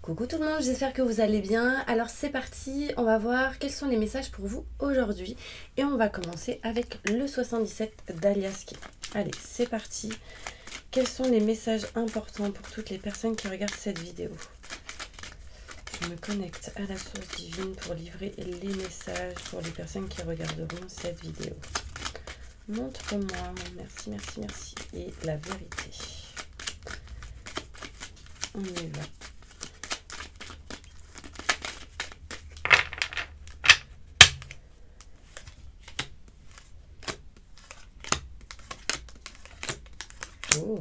Coucou tout le monde, j'espère que vous allez bien. Alors c'est parti, on va voir quels sont les messages pour vous aujourd'hui. Et on va commencer avec le 77 d'Aliaski. Allez, c'est parti. Quels sont les messages importants pour toutes les personnes qui regardent cette vidéo? Je me connecte à la source divine pour livrer les messages pour les personnes qui regarderont cette vidéo. Montre-moi, merci, merci, merci. Et la vérité. On y va. Oh.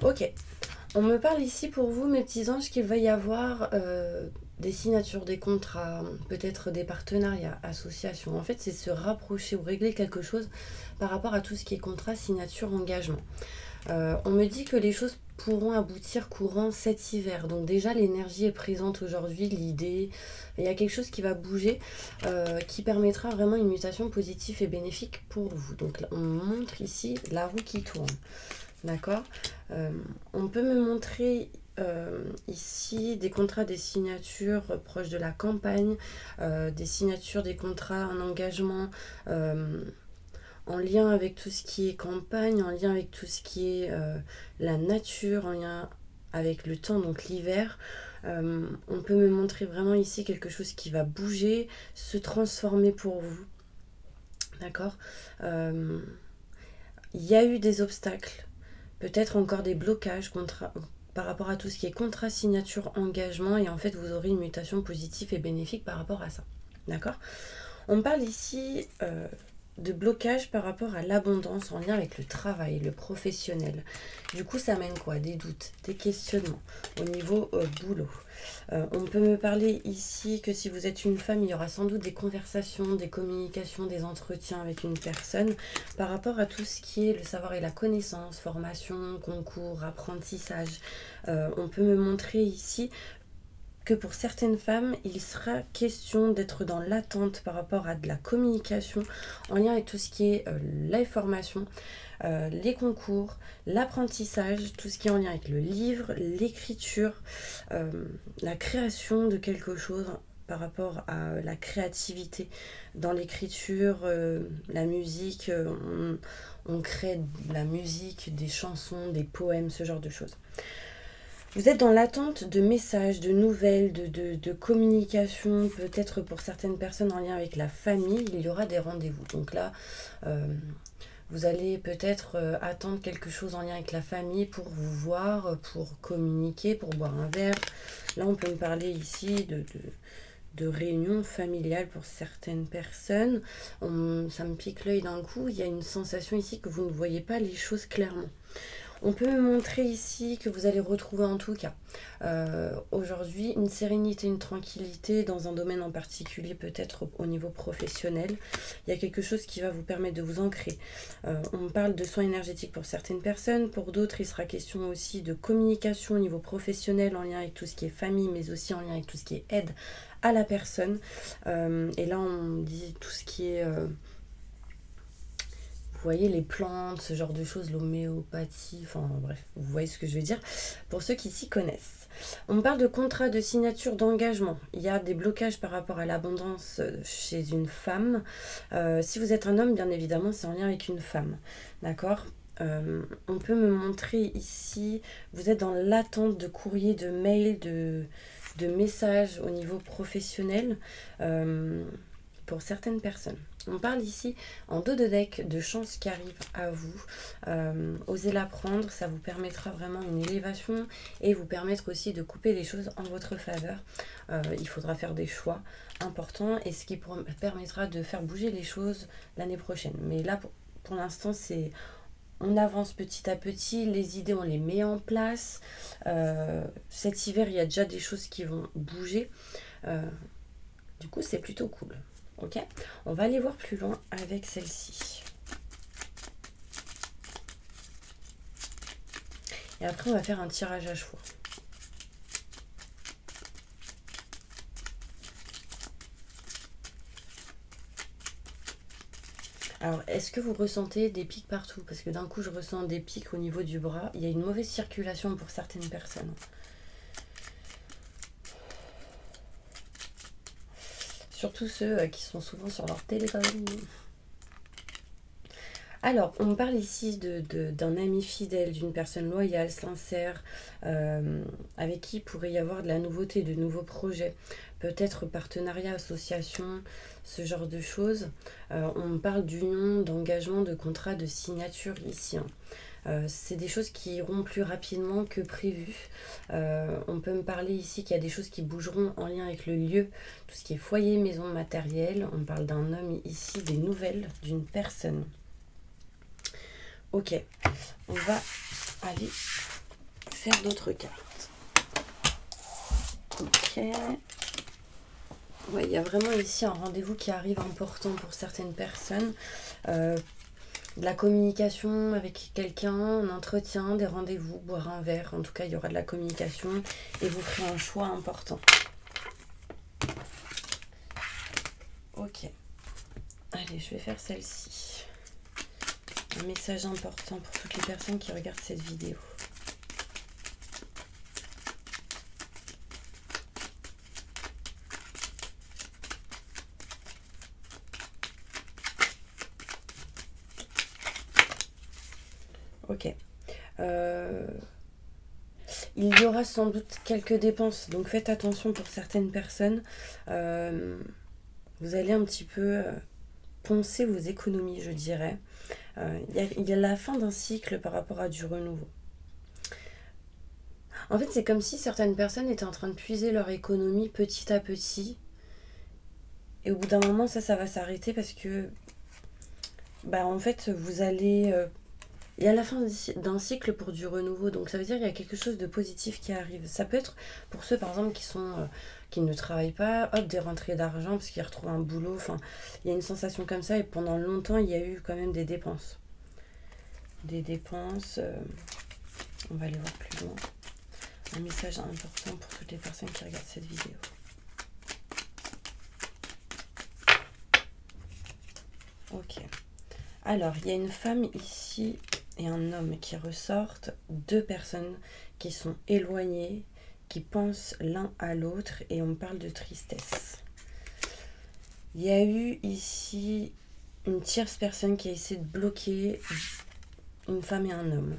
Ok, on me parle ici pour vous, mes petits anges, qu'il va y avoir des signatures, des contrats, peut-être des partenariats, associations. En fait, c'est se rapprocher ou régler quelque chose par rapport à tout ce qui est contrat, signature, engagement. On me dit que les choses pourront aboutir courant cet hiver. Donc déjà, l'énergie est présente aujourd'hui, l'idée, il y a quelque chose qui va bouger, qui permettra vraiment une mutation positive et bénéfique pour vous. Donc on montre ici la roue qui tourne. D'accord. On peut me montrer ici des contrats, des signatures proches de la campagne, des signatures, des contrats en engagement, en lien avec tout ce qui est campagne, en lien avec tout ce qui est la nature, en lien avec le temps, donc l'hiver. On peut me montrer vraiment ici quelque chose qui va bouger, se transformer pour vous. D'accord. Il y a eu des obstacles, peut-être encore des blocages par rapport à tout ce qui est contrat, signature, engagement, et en fait vous aurez une mutation positive et bénéfique par rapport à ça. D'accord. On parle ici de blocage par rapport à l'abondance en lien avec le travail, le professionnel. Du coup, ça mène quoi? Des doutes, des questionnements au niveau boulot. On peut me parler ici que si vous êtes une femme, il y aura sans doute des conversations, des communications, des entretiens avec une personne par rapport à tout ce qui est le savoir et la connaissance, formation, concours, apprentissage. On peut me montrer ici que pour certaines femmes, il sera question d'être dans l'attente par rapport à de la communication en lien avec tout ce qui est la formation, les concours, l'apprentissage, tout ce qui est en lien avec le livre, l'écriture, la création de quelque chose par rapport à la créativité dans l'écriture, la musique, on crée de la musique, des chansons, des poèmes, ce genre de choses. Vous êtes dans l'attente de messages, de nouvelles, de communication, peut-être pour certaines personnes en lien avec la famille, il y aura des rendez-vous. Donc là, vous allez peut-être attendre quelque chose en lien avec la famille pour vous voir, pour communiquer, pour boire un verre. Là, on peut me parler ici de réunion familiale pour certaines personnes. Ça me pique l'œil d'un coup, il y a une sensation ici que vous ne voyez pas les choses clairement. On peut me montrer ici que vous allez retrouver en tout cas aujourd'hui une sérénité, une tranquillité dans un domaine en particulier, peut-être au niveau professionnel. Il y a quelque chose qui va vous permettre de vous ancrer. On parle de soins énergétiques pour certaines personnes, pour d'autres il sera question aussi de communication au niveau professionnel en lien avec tout ce qui est famille, mais aussi en lien avec tout ce qui est aide à la personne. Et là on dit tout ce qui est... vous voyez, les plantes, ce genre de choses, l'homéopathie, enfin bref, vous voyez ce que je veux dire, pour ceux qui s'y connaissent. On parle de contrat, de signature, d'engagement. Il y a des blocages par rapport à l'abondance chez une femme. Si vous êtes un homme, bien évidemment, c'est en lien avec une femme. D'accord. On peut me montrer ici, vous êtes dans l'attente de courriers, de mails, de messages au niveau professionnel pour certaines personnes. On parle ici en dos de deck de chances qui arrivent à vous. Osez la prendre, ça vous permettra vraiment une élévation et vous permettre aussi de couper les choses en votre faveur. Il faudra faire des choix importants et ce qui permettra de faire bouger les choses l'année prochaine. Mais là, pour l'instant, c'est... on avance petit à petit, les idées on les met en place. Cet hiver, il y a déjà des choses qui vont bouger. Du coup, c'est plutôt cool. Ok, on va aller voir plus loin avec celle-ci. Et après, on va faire un tirage à chaud. Alors, est-ce que vous ressentez des pics partout? Parce que d'un coup, je ressens des pics au niveau du bras. Il y a une mauvaise circulation pour certaines personnes. Surtout ceux qui sont souvent sur leur téléphone. Alors, on parle ici d'un ami fidèle, d'une personne loyale, sincère, avec qui il pourrait y avoir de la nouveauté, de nouveaux projets, peut-être partenariat, association, ce genre de choses. On parle d'union, d'engagement, de contrat, de signature ici. C'est des choses qui iront plus rapidement que prévu. On peut me parler ici qu'il y a des choses qui bougeront en lien avec le lieu, tout ce qui est foyer, maison, matériel. On parle d'un homme ici, des nouvelles d'une personne. Ok, on va aller faire d'autres cartes. Ok. Ouais, il y a vraiment ici un rendez-vous qui arrive important pour certaines personnes. De la communication avec quelqu'un, un entretien, des rendez-vous, boire un verre. En tout cas, il y aura de la communication et vous ferez un choix important. Ok. Allez, je vais faire celle-ci. Un message important pour toutes les personnes qui regardent cette vidéo. Ok. Il y aura sans doute quelques dépenses, donc faites attention pour certaines personnes. Vous allez un petit peu poncer vos économies, je dirais. Il y a la fin d'un cycle par rapport à du renouveau. En fait, c'est comme si certaines personnes étaient en train de puiser leur économie petit à petit. Et au bout d'un moment, ça va s'arrêter parce que, en fait, vous allez... il y a la fin d'un cycle pour du renouveau. Donc, ça veut dire qu'il y a quelque chose de positif qui arrive. Ça peut être pour ceux, par exemple, qui ne travaillent pas, hop, des rentrées d'argent parce qu'ils retrouvent un boulot. Enfin, il y a une sensation comme ça. Et pendant longtemps, il y a eu quand même des dépenses. Des dépenses... on va aller voir plus loin. Un message important pour toutes les personnes qui regardent cette vidéo. Ok. Alors, il y a une femme ici et un homme qui ressortent. Deux personnes qui sont éloignées, qui pensent l'un à l'autre et on parle de tristesse. Il y a eu ici une tierce personne qui a essayé de bloquer une femme et un homme.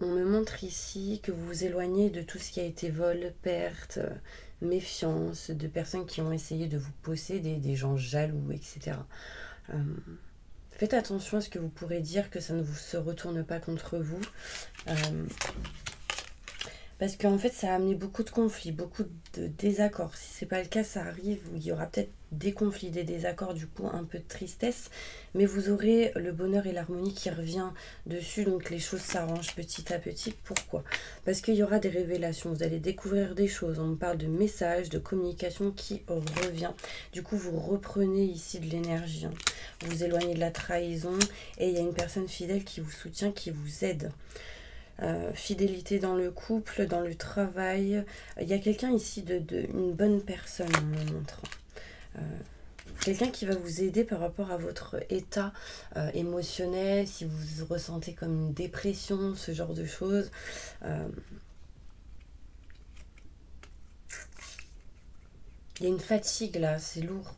On me montre ici que vous vous éloignez de tout ce qui a été vol, perte, méfiance, de personnes qui ont essayé de vous posséder, des gens jaloux, etc. Faites attention à ce que vous pourrez dire, que ça ne se retourne pas contre vous. Parce qu'en fait, ça a amené beaucoup de conflits, beaucoup de désaccords. Si ce n'est pas le cas, ça arrive où il y aura peut-être des conflits, des désaccords, du coup, un peu de tristesse. Mais vous aurez le bonheur et l'harmonie qui revient dessus. Donc, les choses s'arrangent petit à petit. Pourquoi? Parce qu'il y aura des révélations. Vous allez découvrir des choses. On me parle de messages, de communication qui revient. Du coup, vous reprenez ici de l'énergie. Vous vous éloignez de la trahison. Et il y a une personne fidèle qui vous soutient, qui vous aide. Fidélité dans le couple, dans le travail. Il y a quelqu'un ici une bonne personne, on me montre. Quelqu'un qui va vous aider par rapport à votre état émotionnel, si vous ressentez comme une dépression, ce genre de choses. Il y a une fatigue là, c'est lourd.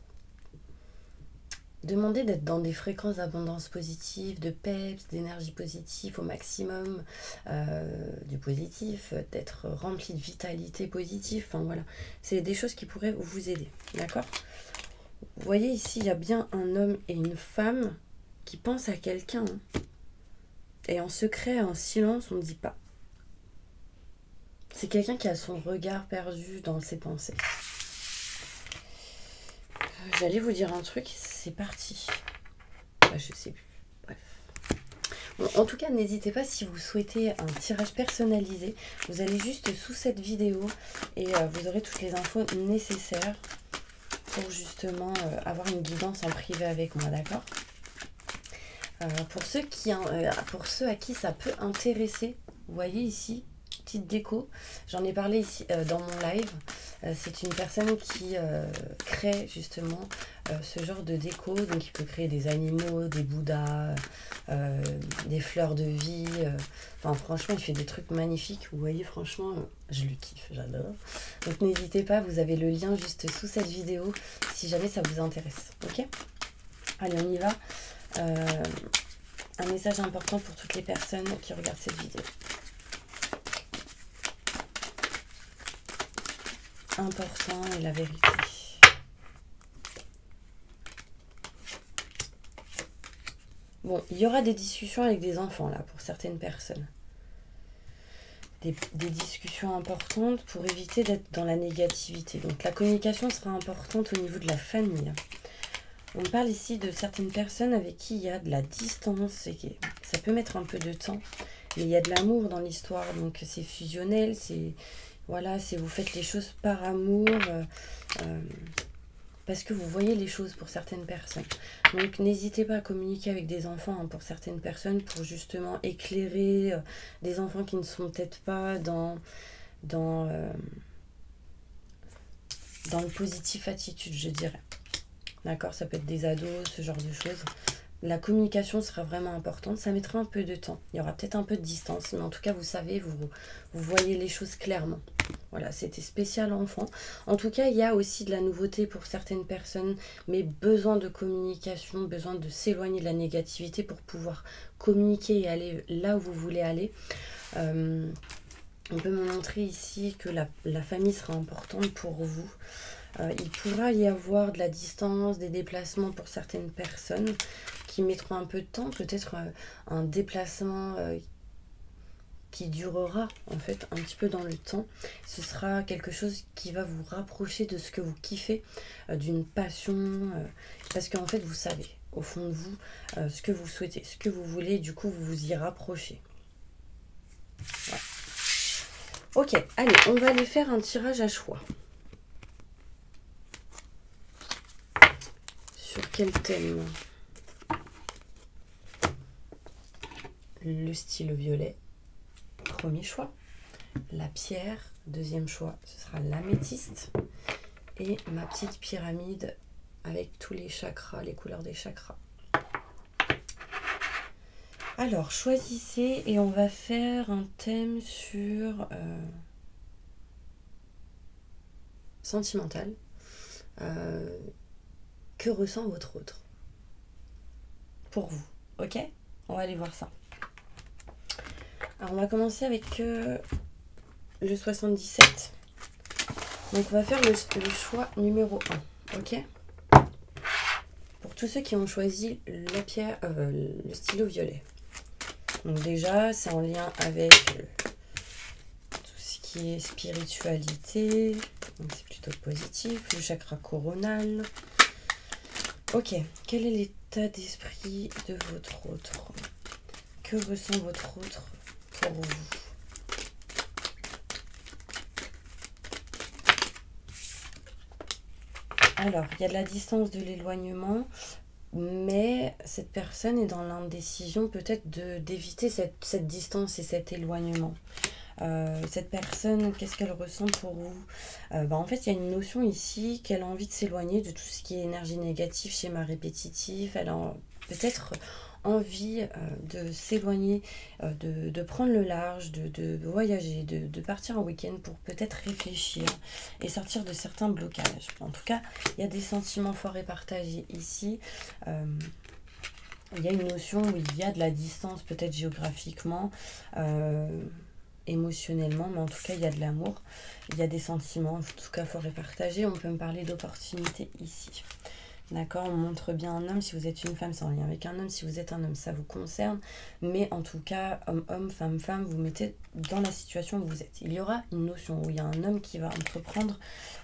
Demandez d'être dans des fréquences d'abondance positive, de peps, d'énergie positive au maximum, du positif, d'être rempli de vitalité positive. Enfin voilà, c'est des choses qui pourraient vous aider, d'accord? Vous voyez ici, il y a bien un homme et une femme qui pensent à quelqu'un. Et en secret, en silence, on ne dit pas. C'est quelqu'un qui a son regard perdu dans ses pensées. J'allais vous dire un truc, c'est parti. Je sais plus. Bref. Bon, en tout cas, n'hésitez pas si vous souhaitez un tirage personnalisé. Vous allez juste sous cette vidéo et vous aurez toutes les infos nécessaires pour justement avoir une guidance en privé avec moi, d'accord? Pour ceux à qui ça peut intéresser, vous voyez ici, petite déco. J'en ai parlé ici dans mon live. C'est une personne qui crée justement ce genre de déco. Donc il peut créer des animaux, des bouddhas, des fleurs de vie. Enfin franchement, il fait des trucs magnifiques. Vous voyez, franchement, je le kiffe, j'adore. Donc n'hésitez pas, vous avez le lien juste sous cette vidéo si jamais ça vous intéresse. Ok? Allez, on y va. Un message important pour toutes les personnes qui regardent cette vidéo. Important est la vérité. Bon, il y aura des discussions avec des enfants là pour certaines personnes. Des discussions importantes pour éviter d'être dans la négativité. Donc la communication sera importante au niveau de la famille. On parle ici de certaines personnes avec qui il y a de la distance. Et ça peut mettre un peu de temps. Mais il y a de l'amour dans l'histoire. Donc c'est fusionnel. Voilà, vous faites les choses par amour. Parce que vous voyez les choses pour certaines personnes. Donc n'hésitez pas à communiquer avec des enfants pour certaines personnes. Pour justement éclairer des enfants qui ne sont peut-être pas dans le positif attitude, je dirais. D'accord, ça peut être des ados, ce genre de choses. La communication sera vraiment importante. Ça mettra un peu de temps. Il y aura peut-être un peu de distance. Mais en tout cas, vous savez, vous voyez les choses clairement. Voilà, c'était spécial enfant. En tout cas, il y a aussi de la nouveauté pour certaines personnes. Mais besoin de communication, besoin de s'éloigner de la négativité pour pouvoir communiquer et aller là où vous voulez aller. On peut me montrer ici que la famille sera importante pour vous. Il pourra y avoir de la distance, des déplacements pour certaines personnes qui mettront un peu de temps, peut-être un déplacement qui durera en fait un petit peu dans le temps. Ce sera quelque chose qui va vous rapprocher de ce que vous kiffez, d'une passion, parce qu'en fait vous savez au fond de vous ce que vous souhaitez, ce que vous voulez, du coup vous vous y rapprochez. Voilà. Ok, allez, on va aller faire un tirage à choix. Sur quel thème? Le stylo violet, premier choix. La pierre, deuxième choix, ce sera l'améthyste. Et ma petite pyramide avec tous les chakras, les couleurs des chakras. Alors, choisissez et on va faire un thème sur sentimental. Que ressent votre autre pour vous? Ok, on va aller voir ça. Alors on va commencer avec le 77. Donc on va faire le choix numéro 1. Ok, pour tous ceux qui ont choisi la pierre, le stylo violet. Donc déjà c'est en lien avec tout ce qui est spiritualité. Donc c'est plutôt positif. Le chakra coronal. Ok, quel est l'état d'esprit de votre autre? Que ressent votre autre pour vous? Alors, il y a de la distance, de l'éloignement, mais cette personne est dans l'indécision peut-être d'éviter cette distance et cet éloignement. Cette personne, qu'est-ce qu'elle ressent pour vous? En fait, il y a une notion ici qu'elle a envie de s'éloigner de tout ce qui est énergie négative, schéma répétitif. Elle a peut-être envie de s'éloigner, de prendre le large, de voyager, de partir en week-end pour peut-être réfléchir et sortir de certains blocages. En tout cas, il y a des sentiments forts et partagés ici. Il y a une notion où il y a de la distance, peut-être géographiquement, émotionnellement, mais en tout cas il y a de l'amour, il y a des sentiments en tout cas forts et partagés. On peut me parler d'opportunités ici, d'accord? On montre bien un homme. Si vous êtes une femme, c'est en lien avec un homme. Si vous êtes un homme, ça vous concerne, mais en tout cas homme, femme, vous mettez dans la situation où vous êtes. Il y aura une notion où il y a un homme qui va entreprendre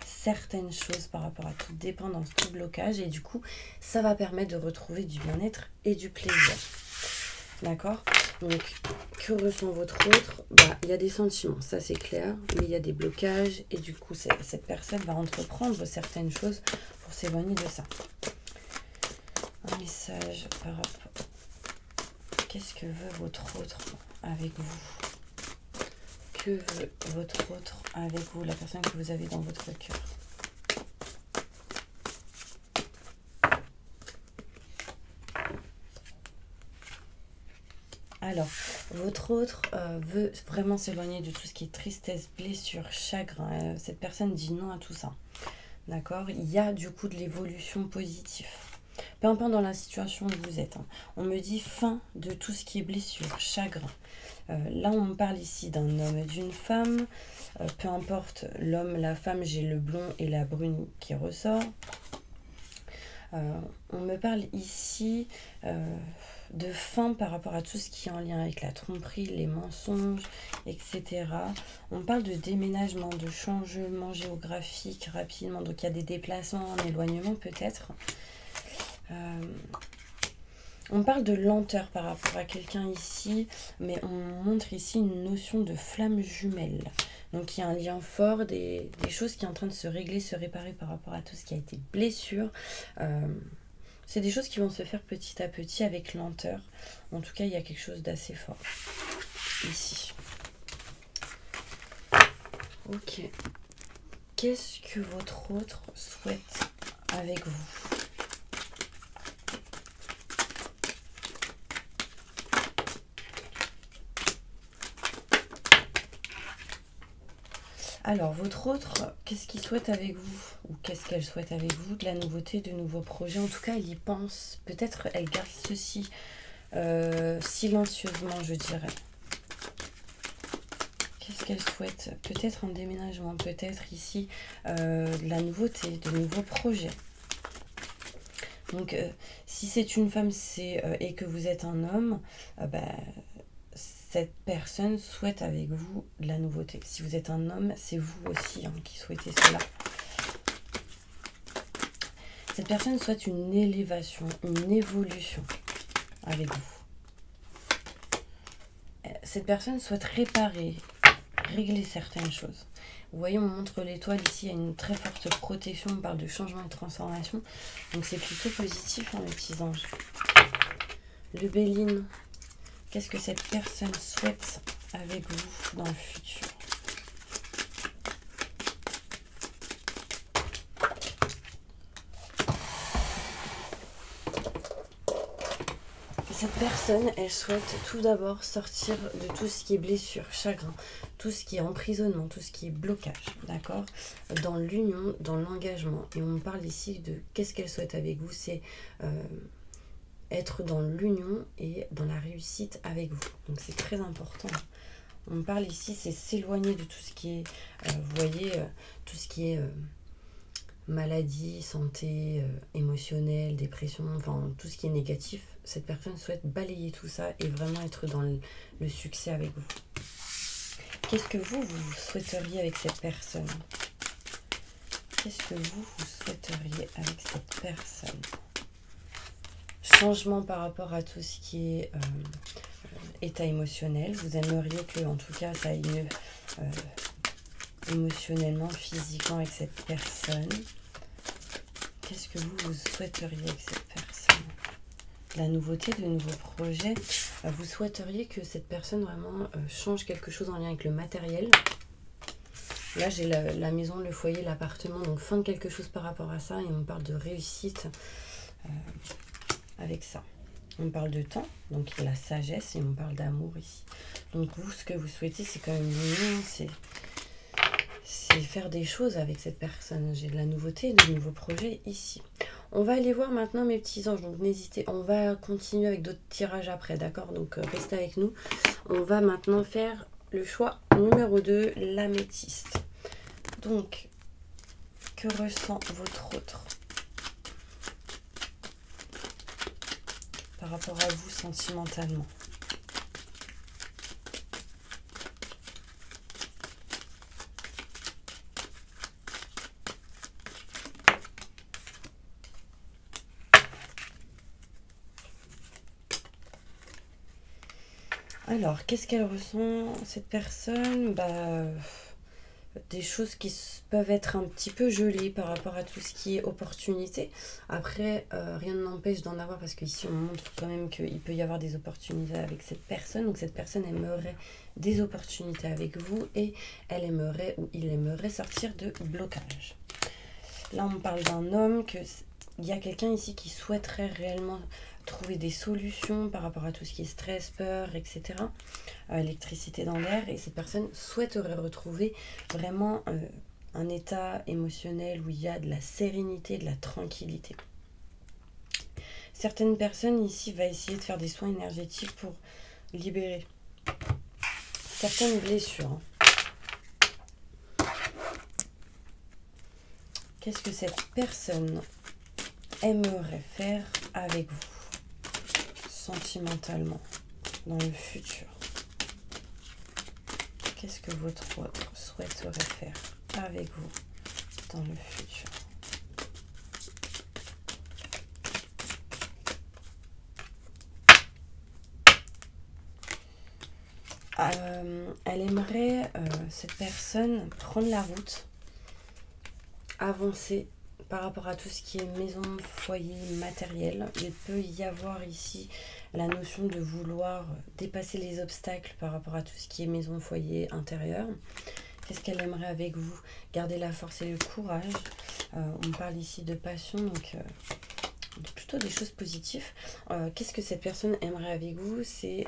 certaines choses par rapport à toute dépendance, tout blocage, et du coup ça va permettre de retrouver du bien-être et du plaisir. D'accord? Donc, que ressent votre autre? Il y a des sentiments, ça c'est clair, mais il y a des blocages et du coup, cette personne va entreprendre certaines choses pour s'éloigner de ça. Un message par rapport... Qu'est-ce que veut votre autre avec vous? Que que veut votre autre avec vous, la personne que vous avez dans votre cœur? Alors, votre autre veut vraiment s'éloigner de tout ce qui est tristesse, blessure, chagrin. Cette personne dit non à tout ça. D'accord? Il y a du coup de l'évolution positive. Peu importe dans la situation où vous êtes. Hein. On me dit fin de tout ce qui est blessure, chagrin. Là, on me parle ici d'un homme et d'une femme. Peu importe l'homme, la femme, j'ai le blond et la brune qui ressort. On me parle ici de fin par rapport à tout ce qui est en lien avec la tromperie, les mensonges, etc. On parle de déménagement, de changement géographique rapidement. Donc il y a des déplacements, un éloignement peut-être. On parle de lenteur par rapport à quelqu'un ici, mais on montre ici une notion de flamme jumelle. Donc il y a un lien fort, des choses qui sont en train de se régler, se réparer par rapport à tout ce qui a été blessure. C'est des choses qui vont se faire petit à petit avec lenteur. En tout cas, il y a quelque chose d'assez fort ici. Ok. Qu'est-ce que votre autre souhaite avec vous ? Alors, votre autre, qu'est-ce qu'il souhaite avec vous? Ou qu'est-ce qu'elle souhaite avec vous? De la nouveauté, de nouveaux projets. En tout cas, elle y pense. Peut-être elle garde ceci silencieusement, je dirais. Qu'est-ce qu'elle souhaite? Peut-être un déménagement, peut-être ici de la nouveauté, de nouveaux projets. Donc, si c'est une femme et que vous êtes un homme, cette personne souhaite avec vous de la nouveauté. Si vous êtes un homme, c'est vous aussi qui souhaitez cela. Cette personne souhaite une élévation, une évolution avec vous. Cette personne souhaite réparer, régler certaines choses. Vous voyez, on montre l'étoile ici, il y a une très forte protection, on parle de changement et de transformation. Donc c'est plutôt positif, mes petits anges. Le Béline. Qu'est-ce que cette personne souhaite avec vous dans le futur? Cette personne, elle souhaite tout d'abord sortir de tout ce qui est blessure, chagrin, tout ce qui est emprisonnement, tout ce qui est blocage, d'accord? Dans l'union, dans l'engagement. Et on parle ici de qu'est-ce qu'elle souhaite avec vous, c'est être dans l'union et dans la réussite avec vous. Donc c'est très important. On parle ici, c'est s'éloigner de tout ce qui est, vous voyez, tout ce qui est maladie, santé, émotionnelle, dépression, enfin tout ce qui est négatif. Cette personne souhaite balayer tout ça et vraiment être dans le succès avec vous. Qu'est-ce que vous souhaiteriez avec cette personne? Qu'est-ce que vous souhaiteriez avec cette personne? Changement par rapport à tout ce qui est état émotionnel. Vous aimeriez que, en tout cas, ça aille mieux émotionnellement, physiquement avec cette personne. Qu'est-ce que vous souhaiteriez avec cette personne? De la nouveauté, de nouveaux projets. Vous souhaiteriez que cette personne vraiment change quelque chose en lien avec le matériel. Là, j'ai la maison, le foyer, l'appartement. Donc, fin de quelque chose par rapport à ça. Et on parle de réussite avec ça. On parle de temps, donc la sagesse, et on parle d'amour ici. Donc vous, ce que vous souhaitez, c'est quand même l'union, c'est faire des choses avec cette personne. J'ai de la nouveauté, de nouveaux projets ici. On va aller voir maintenant mes petits anges, donc n'hésitez, on va continuer avec d'autres tirages après, d'accord? Donc restez avec nous. On va maintenant faire le choix numéro 2, l'améthyste. Donc, que ressent votre autre par rapport à vous sentimentalement? Alors, qu'est-ce qu'elle ressent, cette personne? des choses qui peuvent être un petit peu gelées par rapport à tout ce qui est opportunité. Après, rien ne n'empêche d'en avoir parce qu'ici on montre quand même qu'il peut y avoir des opportunités avec cette personne. Donc cette personne aimerait des opportunités avec vous et elle aimerait ou il aimerait sortir de blocage. Là on parle d'un homme, il y a quelqu'un ici qui souhaiterait réellement trouver des solutions par rapport à tout ce qui est stress, peur, etc. Électricité dans l'air, et cette personne souhaiterait retrouver vraiment un état émotionnel où il y a de la sérénité, de la tranquillité. Certaines personnes ici vont essayer de faire des soins énergétiques pour libérer certaines blessures. Qu'est-ce que cette personne aimerait faire avec vous sentimentalement dans le futur? Qu'est-ce que votre autre souhaiterait faire avec vous dans le futur? Elle aimerait, cette personne, prendre la route, avancer par rapport à tout ce qui est maison, foyer, matériel. Il peut y avoir ici la notion de vouloir dépasser les obstacles par rapport à tout ce qui est maison, foyer, intérieur. Qu'est-ce qu'elle aimerait avec vous? Garder la force et le courage. On parle ici de passion, donc plutôt des choses positives. Qu'est-ce que cette personne aimerait avec vous? C'est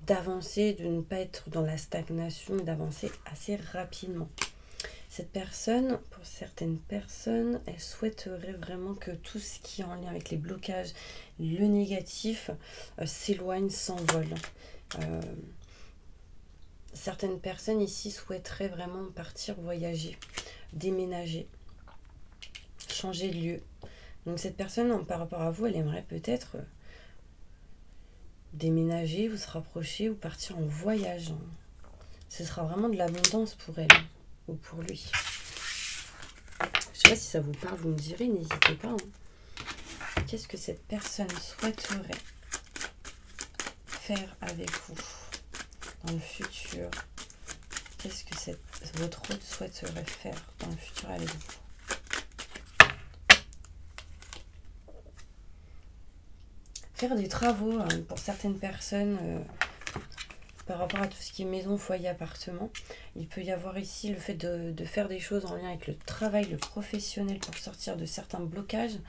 d'avancer, de ne pas être dans la stagnation, d'avancer assez rapidement. Cette personne, pour certaines personnes, elle souhaiterait vraiment que tout ce qui est en lien avec les blocages, le négatif, s'éloigne, s'envole. Certaines personnes ici souhaiteraient vraiment partir voyager, déménager, changer de lieu. Donc cette personne, par rapport à vous, elle aimerait peut-être déménager, vous se rapprocher ou partir en voyage. Ce sera vraiment de l'abondance pour elle ou pour lui. Je sais pas si ça vous parle, vous me direz, n'hésitez pas. Qu'est-ce que cette personne souhaiterait faire avec vous dans le futur? Qu'est-ce que votre autre souhaiterait faire dans le futur avec vous? Faire des travaux pour certaines personnes par rapport à tout ce qui est maison, foyer, appartement. Il peut y avoir ici le fait de faire des choses en lien avec le travail, le professionnel pour sortir de certains blocages,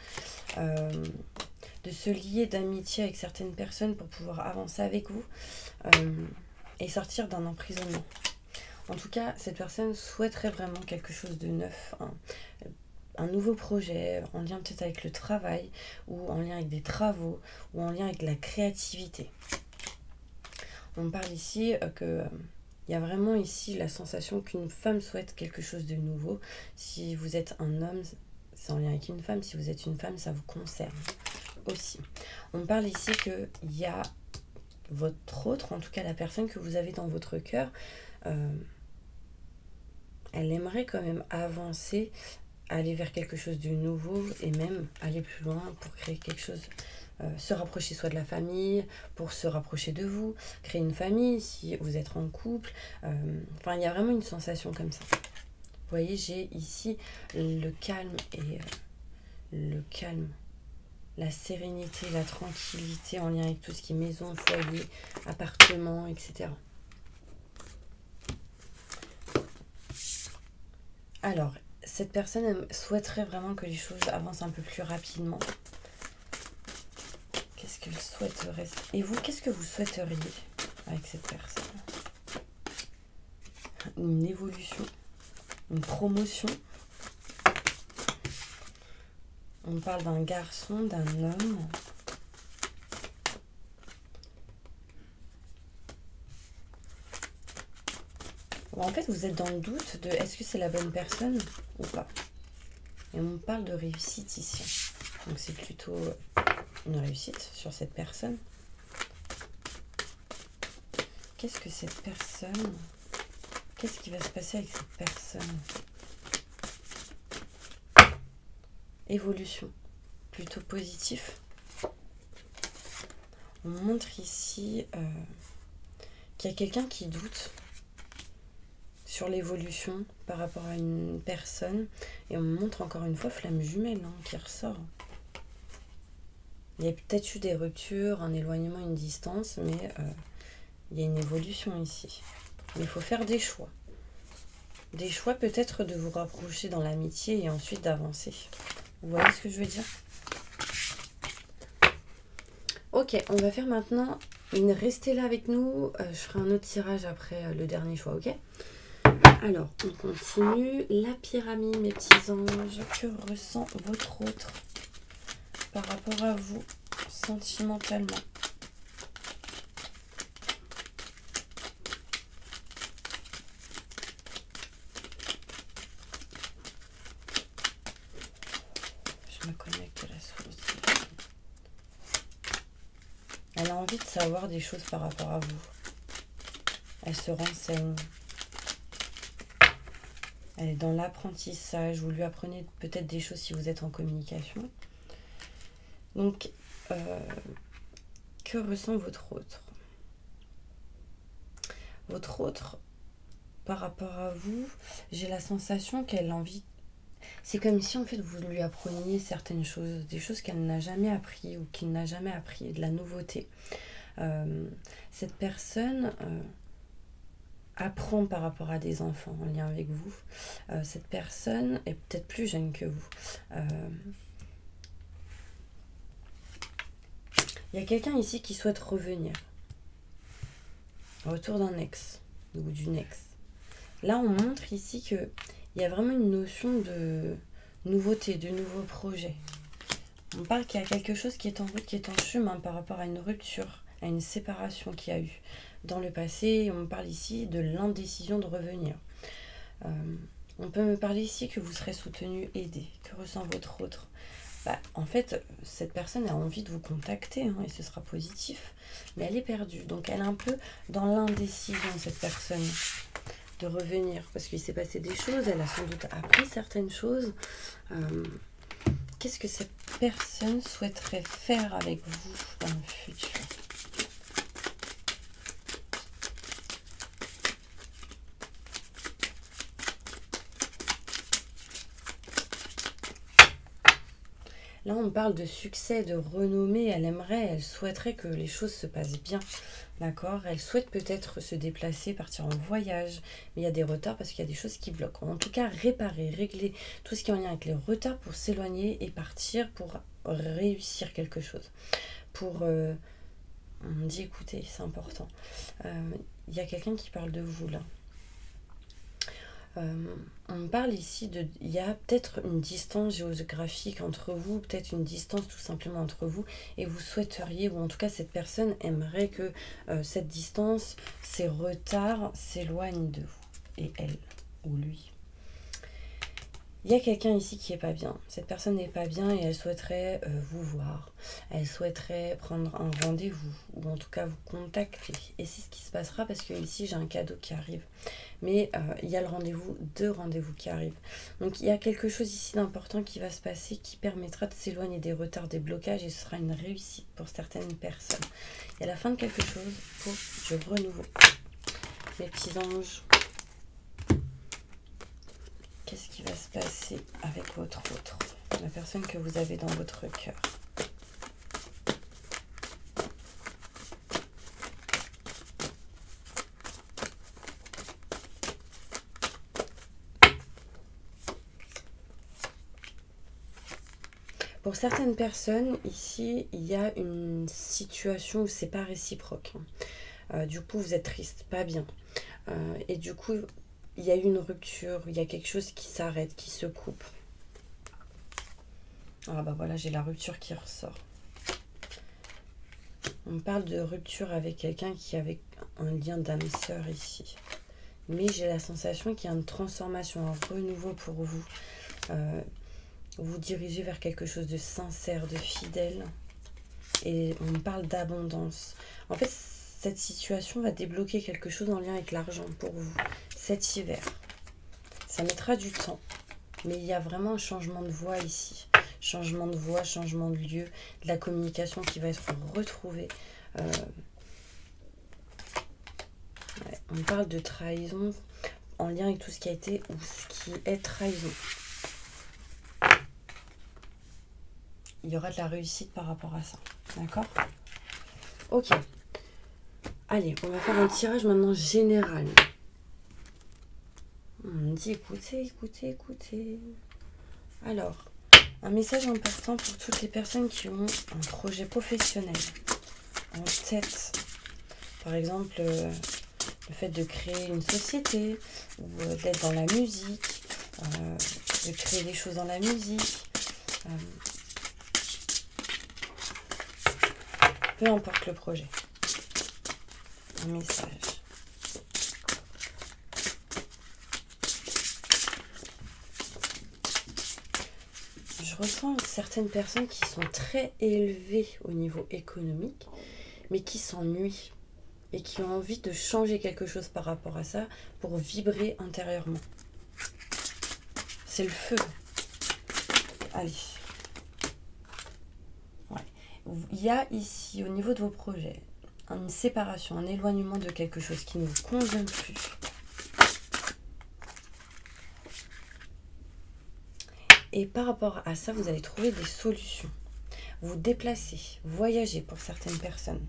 de se lier d'amitié avec certaines personnes pour pouvoir avancer avec vous et sortir d'un emprisonnement. En tout cas, cette personne souhaiterait vraiment quelque chose de neuf, un nouveau projet en lien peut-être avec le travail ou en lien avec des travaux ou en lien avec la créativité. On parle ici que il y a vraiment ici la sensation qu'une femme souhaite quelque chose de nouveau. Si vous êtes un homme, c'est en lien avec une femme. Si vous êtes une femme, ça vous concerne aussi. On parle ici qu'il y a votre autre, en tout cas la personne que vous avez dans votre cœur, elle aimerait quand même avancer, aller vers quelque chose de nouveau et même aller plus loin pour créer quelque chose, se rapprocher soit de la famille, pour se rapprocher de vous, créer une famille si vous êtes en couple. Enfin, il y a vraiment une sensation comme ça. Vous voyez, j'ai ici le calme et la sérénité, la tranquillité en lien avec tout ce qui est maison, foyer, appartement, etc. Alors, cette personne souhaiterait vraiment que les choses avancent un peu plus rapidement. Qu'est-ce qu'elle souhaiterait? Et vous, qu'est-ce que vous souhaiteriez avec cette personne? Une évolution, une promotion. On parle d'un garçon, d'un homme. En fait, vous êtes dans le doute de est-ce que c'est la bonne personne ou pas. Et on parle de réussite ici. Donc c'est plutôt une réussite sur cette personne. Qu'est-ce que cette personne... Qu'est-ce qui va se passer avec cette personne? Évolution. Plutôt positif. On montre ici qu'il y a quelqu'un qui doute sur l'évolution par rapport à une personne. Et on me montre encore une fois flamme jumelle qui ressort. Il y a peut-être eu des ruptures, un éloignement, une distance, mais il y a une évolution ici. Mais il faut faire des choix. Des choix peut-être de vous rapprocher dans l'amitié et ensuite d'avancer. Vous voyez ce que je veux dire? Ok, on va faire maintenant restez là avec nous. Je ferai un autre tirage après le dernier choix, ok? Alors, on continue. La pyramide, mes petits anges. Que ressent votre autre par rapport à vous, sentimentalement? Je me connecte à la source. Elle a envie de savoir des choses par rapport à vous. Elle se renseigne. Elle est dans l'apprentissage. Vous lui apprenez peut-être des choses si vous êtes en communication. Donc, que ressent votre autre? Votre autre, par rapport à vous, j'ai la sensation qu'elle a envie... C'est comme si en fait vous lui appreniez certaines choses, des choses qu'elle n'a jamais appris ou qu'il n'a jamais appris, de la nouveauté. Cette personne apprend par rapport à des enfants en lien avec vous. Cette personne est peut-être plus jeune que vous. Il y a quelqu'un ici qui souhaite revenir. Retour d'un ex ou d'une ex. Là, on montre ici qu'il y a vraiment une notion de nouveauté, de nouveau projet. On parle qu'il y a quelque chose qui est en route, qui est en chemin par rapport à une rupture, à une séparation qu'il y a eu dans le passé. On parle ici de l'indécision de revenir. On peut me parler ici que vous serez soutenu, aidé. Que ressent votre autre? En fait, cette personne a envie de vous contacter et ce sera positif. Mais elle est perdue. Donc, elle est un peu dans l'indécision, cette personne, de revenir. Parce qu'il s'est passé des choses. Elle a sans doute appris certaines choses. Qu'est-ce que cette personne souhaiterait faire avec vous dans le futur? Là, on parle de succès, de renommée. Elle souhaiterait que les choses se passent bien. D'accord? Elle souhaite peut-être se déplacer, partir en voyage. Mais il y a des retards parce qu'il y a des choses qui bloquent. En tout cas, réparer, régler tout ce qui est en lien avec les retards pour s'éloigner et partir pour réussir quelque chose. On me dit, écoutez, c'est important. Il y a quelqu'un qui parle de vous, là. On me parle ici il y a peut-être une distance géographique entre vous, peut-être une distance tout simplement entre vous, et vous souhaiteriez, ou en tout cas cette personne aimerait que cette distance, ces retards s'éloignent de vous, et elle, ou lui. Il y a quelqu'un ici qui n'est pas bien. Cette personne n'est pas bien et elle souhaiterait vous voir. Elle souhaiterait prendre un rendez-vous ou en tout cas vous contacter. Et c'est ce qui se passera parce que ici j'ai un cadeau qui arrive. Mais il y a deux rendez-vous qui arrivent. Donc il y a quelque chose ici d'important qui va se passer qui permettra de s'éloigner des retards, des blocages et ce sera une réussite pour certaines personnes. Il y a la fin de quelque chose pour du renouveau. Mes petits anges. Qu'est-ce qui va se passer avec votre autre, la personne que vous avez dans votre cœur? Pour certaines personnes, ici, il y a une situation où c'est pas réciproque. Du coup, vous êtes triste, pas bien. Et du coup, il y a eu une rupture, il y a quelque chose qui s'arrête, qui se coupe. Ah bah voilà, j'ai la rupture qui ressort. On parle de rupture avec quelqu'un qui avait un lien d'âme sœur ici. Mais j'ai la sensation qu'il y a une transformation, un renouveau pour vous. Vous dirigez vers quelque chose de sincère, de fidèle. Et on parle d'abondance. En fait, cette situation va débloquer quelque chose en lien avec l'argent pour vous cet hiver. Ça mettra du temps, mais il y a vraiment un changement de voie ici. Changement de voie, changement de lieu, de la communication qui va être retrouvée. On parle de trahison. en lien avec tout ce qui a été ou ce qui est trahison. Il y aura de la réussite par rapport à ça. D'accord? Ok. Allez, on va faire un tirage maintenant général. On me dit écoutez, écoutez, écoutez. Alors, un message important pour toutes les personnes qui ont un projet professionnel en tête. Par exemple, le fait de créer une société, ou d'être dans la musique, de créer des choses dans la musique. Peu importe le projet. Un message. Je ressens certaines personnes qui sont très élevées au niveau économique, mais qui s'ennuient et qui ont envie de changer quelque chose par rapport à ça pour vibrer intérieurement. C'est le feu. Allez. Ouais. Il y a ici, au niveau de vos projets, une séparation, un éloignement de quelque chose qui ne vous convient plus. Et par rapport à ça, vous allez trouver des solutions. Vous déplacez, voyagez pour certaines personnes.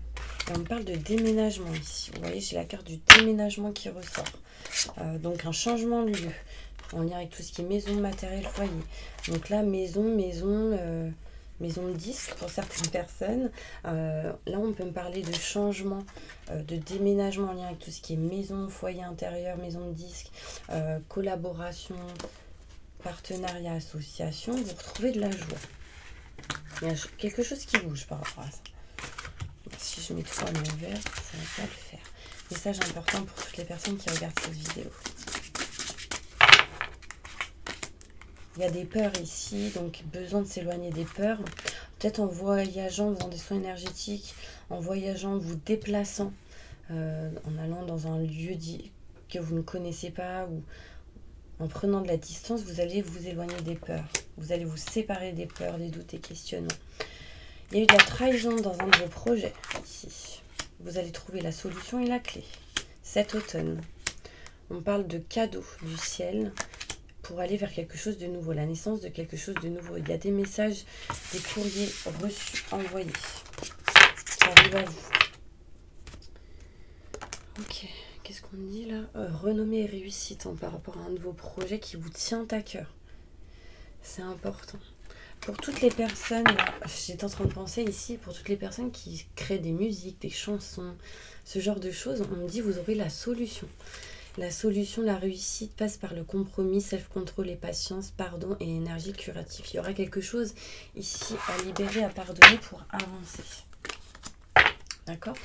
Et on me parle de déménagement ici. Vous voyez, j'ai la carte du déménagement qui ressort. Donc un changement de lieu. En lien avec tout ce qui est maison, matériel, foyer. Donc là, maison de disque pour certaines personnes. Là, on peut me parler de changement, de déménagement en lien avec tout ce qui est maison, foyer intérieur, maison de disque, collaboration, partenariat, association. Vous retrouvez de la joie. Il y a quelque chose qui bouge par rapport à ça. Si je mets tout à l'envers, ça ne va pas le faire. Message important pour toutes les personnes qui regardent cette vidéo. Il y a des peurs ici, donc besoin de s'éloigner des peurs. Peut-être en voyageant, en faisant des soins énergétiques, en voyageant, vous déplaçant, en allant dans un lieu que vous ne connaissez pas, ou en prenant de la distance, vous allez vous éloigner des peurs. Vous allez vous séparer des peurs, des doutes et questionnements. Il y a eu de la trahison dans un de vos projets, ici. Vous allez trouver la solution et la clé. Cet automne, on parle de cadeaux du ciel pour aller vers quelque chose de nouveau, la naissance de quelque chose de nouveau. Il y a des messages, des courriers reçus, envoyés, qui arrivent à vous. Ok, qu'est-ce qu'on dit là? Renommée et réussite par rapport à un de vos projets qui vous tient à cœur. C'est important. Pour toutes les personnes, j'étais en train de penser ici, pour toutes les personnes qui créent des musiques, des chansons, ce genre de choses, on me dit vous aurez la solution. La solution, la réussite passe par le compromis, self-control et patience, pardon et énergie curative. Il y aura quelque chose ici à libérer, à pardonner pour avancer. D'accord?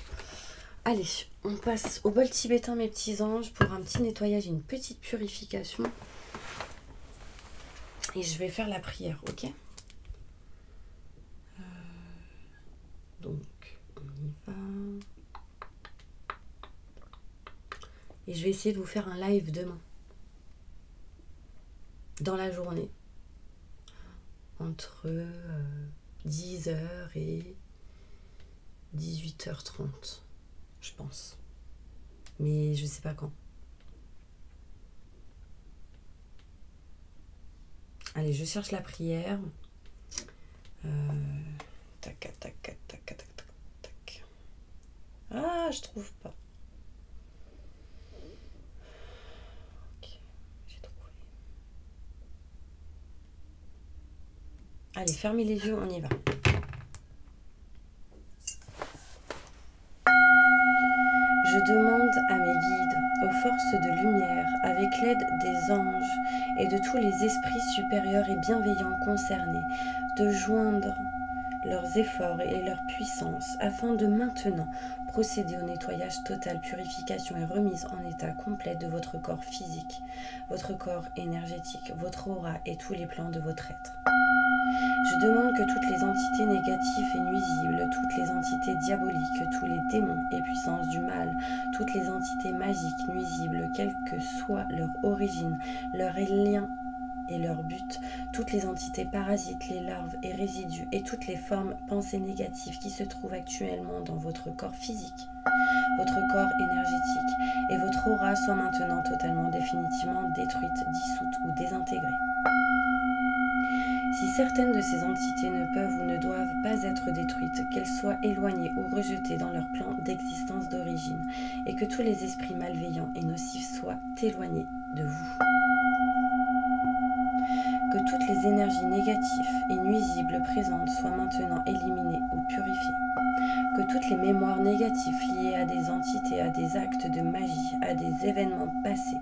Allez, on passe au bol tibétain, mes petits anges, pour un petit nettoyage et une petite purification. Et je vais faire la prière, ok? Donc, on y va. Et je vais essayer de vous faire un live demain. Dans la journée. Entre 10h et 18h30, je pense. Mais je sais pas quand. Allez, je cherche la prière. Tac, tac, tac, tac, tac, tac, tac. Ah, je trouve pas. Ok, j'ai trouvé. Allez, fermez les yeux, on y va. Je demande à mes guides, aux forces de lumière, avec l'aide des anges et de tous les esprits supérieurs et bienveillants concernés, de joindre leurs efforts et leur puissance afin de maintenant procéder au nettoyage total, purification et remise en état complet de votre corps physique, votre corps énergétique, votre aura et tous les plans de votre être. Je demande que toutes les entités négatives et nuisibles, toutes les entités diaboliques, tous les démons et puissances du mal, toutes les entités magiques nuisibles, quelle que soit leur origine, leur lien et leur but, toutes les entités parasites, les larves et résidus et toutes les formes pensées négatives qui se trouvent actuellement dans votre corps physique, votre corps énergétique et votre aura soient maintenant totalement, définitivement détruites, dissoutes ou désintégrées. Si certaines de ces entités ne peuvent ou ne doivent pas être détruites, qu'elles soient éloignées ou rejetées dans leur plan d'existence d'origine, et que tous les esprits malveillants et nocifs soient éloignés de vous. Que toutes les énergies négatives et nuisibles présentes soient maintenant éliminées ou purifiées. Que toutes les mémoires négatives liées à des entités, à des actes de magie, à des événements passés,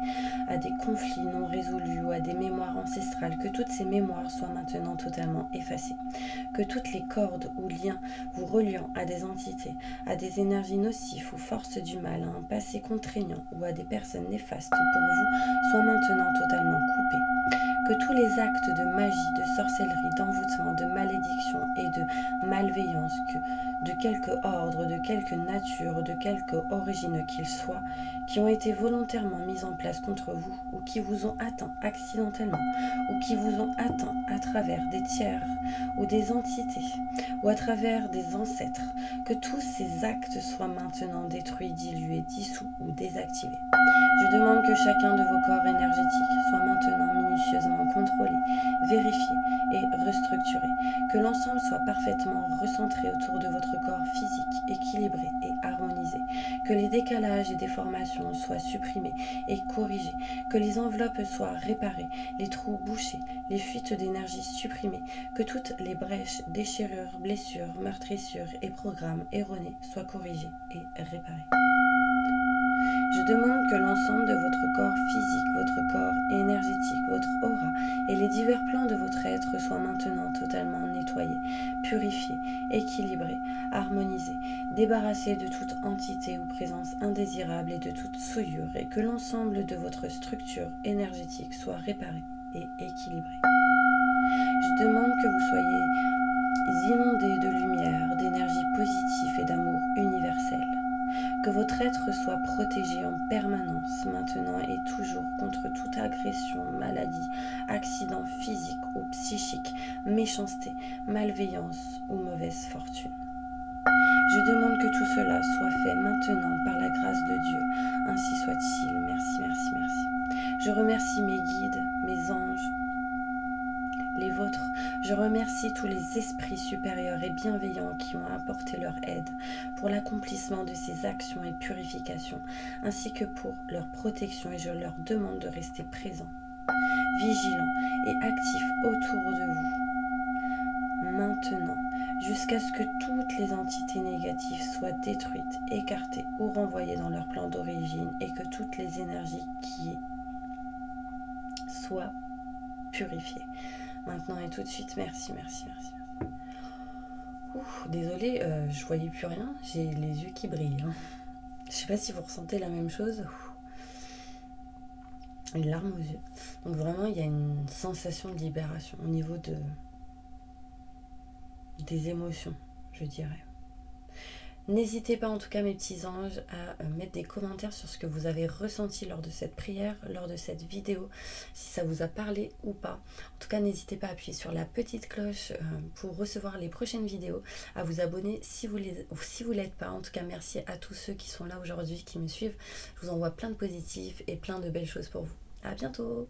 à des conflits non résolus ou à des mémoires ancestrales, que toutes ces mémoires soient maintenant totalement effacées. Que toutes les cordes ou liens vous reliant à des entités, à des énergies nocives ou forces du mal, à un passé contraignant ou à des personnes néfastes pour vous soient maintenant totalement coupés. Que tous les actes de magie, de sorcellerie, d'envoûtement, de malédiction et de malveillance, de quelque ordre, de quelque nature, de quelque origine qu'ils soient, qui ont été volontairement mis en place contre vous ou qui vous ont atteint accidentellement ou qui vous ont atteint à travers des tiers ou des entités ou à travers des ancêtres, que tous ces actes soient maintenant détruits, dilués, dissous ou désactivés. Je demande que chacun de vos corps énergétiques soit maintenant minutieusement contrôlé, vérifié et restructuré, que l'ensemble soit parfaitement recentré autour de votre corps physique, équilibré et harmonisé, que les décalages et déformations soient supprimés et corrigés, que les enveloppes soient réparées, les trous bouchés, les fuites d'énergie supprimées, que toutes les brèches, déchirures, blessures, meurtrissures et programmes erronés soient corrigés et réparés. Je demande que l'ensemble de votre corps physique, votre corps énergétique, votre aura et les divers plans de votre être soient maintenant totalement nettoyés, purifiés, équilibrés, harmonisés, débarrassés de toute entité ou présence indésirable et de toute souillure, et que l'ensemble de votre structure énergétique soit réparé et équilibré. Je demande que vous soyez inondés de lumière, d'énergie positive et d'amour universel. Que votre être soit protégé en permanence, maintenant et toujours, contre toute agression, maladie, accident physique ou psychique, méchanceté, malveillance ou mauvaise fortune. Je demande que tout cela soit fait maintenant par la grâce de Dieu. Ainsi soit-il. Merci, merci, merci. Je remercie mes guides, mes anges, les vôtres. Je remercie tous les esprits supérieurs et bienveillants qui ont apporté leur aide pour l'accomplissement de ces actions et purifications, ainsi que pour leur protection, et je leur demande de rester présents, vigilants et actifs autour de vous, maintenant, jusqu'à ce que toutes les entités négatives soient détruites, écartées ou renvoyées dans leur plan d'origine, et que toutes les énergies qui soient purifiées. Maintenant et tout de suite, merci, merci, merci. Désolée, je voyais plus rien, j'ai les yeux qui brillent. Hein. Je sais pas si vous ressentez la même chose. Une larme aux yeux. Donc vraiment, il y a une sensation de libération au niveau des émotions, je dirais. N'hésitez pas en tout cas mes petits anges à mettre des commentaires sur ce que vous avez ressenti lors de cette prière, lors de cette vidéo, si ça vous a parlé ou pas. En tout cas n'hésitez pas à appuyer sur la petite cloche pour recevoir les prochaines vidéos, à vous abonner si vous l'êtes pas. En tout cas merci à tous ceux qui sont là aujourd'hui, qui me suivent. Je vous envoie plein de positifs et plein de belles choses pour vous. À bientôt.